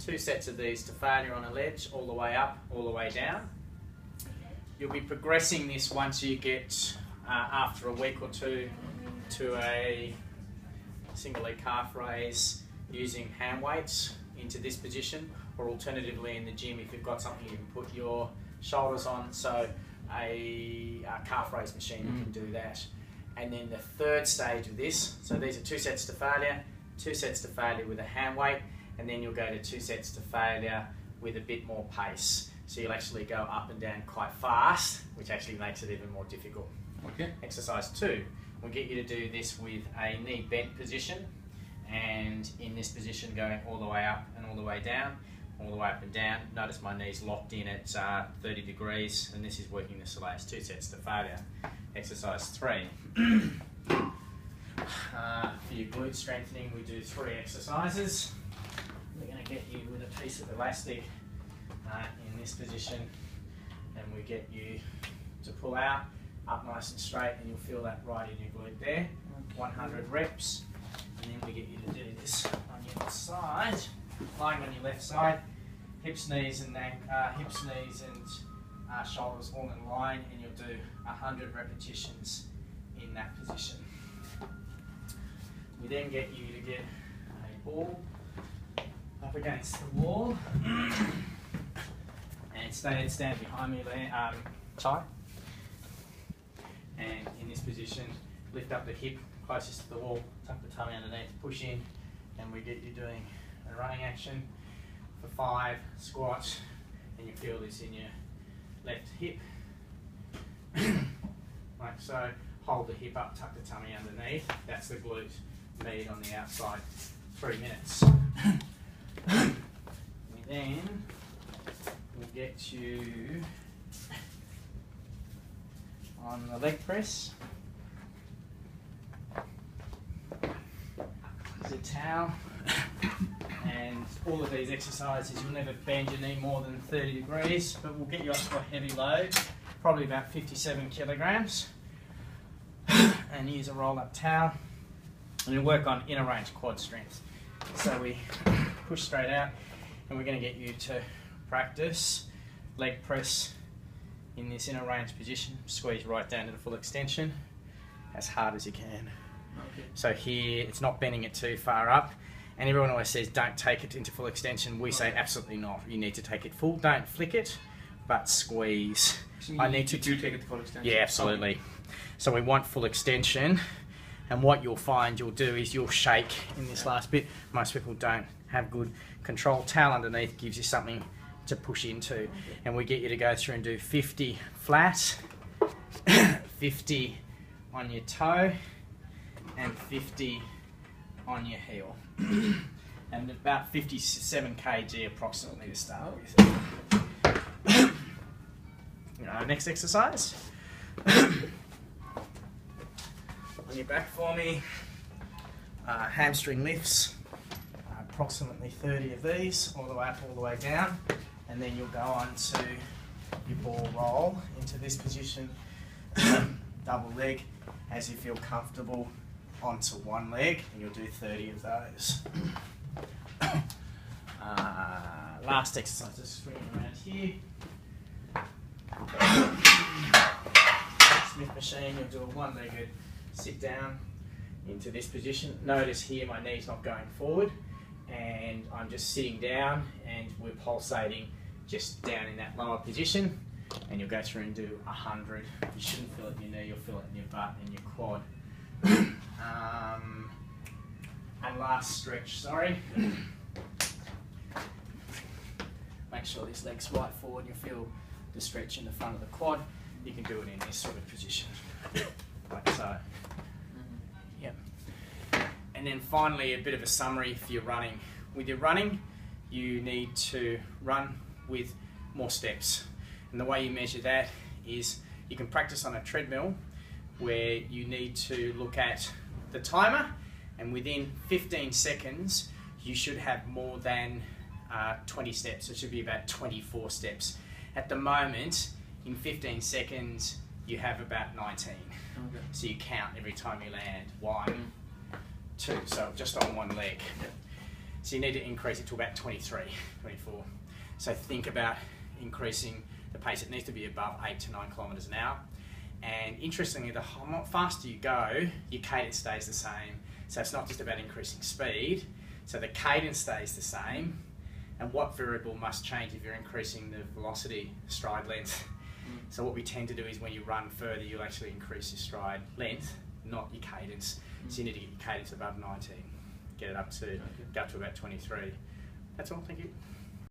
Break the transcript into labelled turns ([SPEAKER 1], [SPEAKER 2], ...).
[SPEAKER 1] 2 sets of these to failure on a ledge, all the way up, all the way down. You'll be progressing this once you get, after a week or two, to a single leg calf raise using hand weights into this position, or alternatively in the gym, if you've got something you can put your shoulders on, so a calf raise machine, you can do that. And then the third stage of this, so these are 2 sets to failure, 2 sets to failure with a hand weight, and then you'll go to 2 sets to failure with a bit more pace. So you'll actually go up and down quite fast, which actually makes it even more difficult.
[SPEAKER 2] Okay.
[SPEAKER 1] Exercise 2, we'll get you to do this with a knee bent position, and in this position going all the way up and all the way down, all the way up and down. Notice my knees locked in at 30 degrees, and this is working the soleus. 2 sets to failure. Exercise 3. For your glute strengthening, we do 3 exercises. We're going to get you with a piece of elastic in this position, and we get you to pull out, up nice and straight, and you'll feel that right in your glute there. 100 reps, and then we get you to do this on your side, lying on your left side, hips, knees, and shoulders all in line, and you'll do 100 repetitions in that position. We then get you to get a ball up against the wall, and stand behind me there, Chai. And in this position, lift up the hip closest to the wall, tuck the tummy underneath, push in, and we get you doing a running action for 5 squats, and you feel this in your left hip. Like so, hold the hip up, tuck the tummy underneath. That's the glute med on the outside. 3 minutes. We then will get you on the leg press. There's a towel, and all of these exercises, you'll never bend your knee more than 30 degrees, but we'll get you up to a heavy load, probably about 57 kilograms, and use a roll-up towel, and you'll work on inner range quad strength. So we push straight out, and we're going to get you to practice leg press in this inner range position. Squeeze right down to the full extension, as hard as you can. Okay. So here, it's not bending it too far up, and everyone always says don't take it into full extension. We say absolutely not. You need to take it full. Don't flick it, but squeeze.
[SPEAKER 2] So I need to take it to full extension?
[SPEAKER 1] Yeah, absolutely. Okay. So we want full extension, and what you'll find you'll do is you'll shake in this last bit. Most people don't have good control. Towel underneath gives you something to push into, okay. And we get you to go through and do 50 flat, 50 on your toe, and 50 on your heel. And about 57 kg approximately to start with. Next exercise. On your back for me. Hamstring lifts. Approximately 30 of these, all the way up, all the way down. And then you'll go on to your ball roll into this position. Double leg as you feel comfortable onto one leg, and you'll do 30 of those. Last exercise, just swinging around here. Smith machine, you'll do a one-legged sit down into this position. Notice here my knee's not going forward, and I'm just sitting down, and we're pulsating just down in that lower position, and you'll go through and do 100. You shouldn't feel it in your knee, you'll feel it in your butt and your quad. And last stretch, sorry. Make sure this leg's right forward, you'll feel the stretch in the front of the quad. You can do it in this sort of position, like so. Yep. And then finally, a bit of a summary for your running. With your running, you need to run with more steps. And the way you measure that is you can practice on a treadmill where you need to look at the timer, and within 15 seconds, you should have more than 20 steps. It should be about 24 steps. At the moment, in 15 seconds, you have about 19. Okay. So you count every time you land. 1, 2, so just on one leg. So you need to increase it to about 23, 24. So think about increasing the pace. It needs to be above 8 to 9 kilometres an hour. And interestingly, the faster you go, your cadence stays the same. So it's not just about increasing speed. So the cadence stays the same. And what variable must change if you're increasing the velocity, stride length? So what we tend to do is when you run further, you'll actually increase your stride length, not your cadence. So you need to get your cadence above 19, get it up to, go up to about 23. That's all, thank you.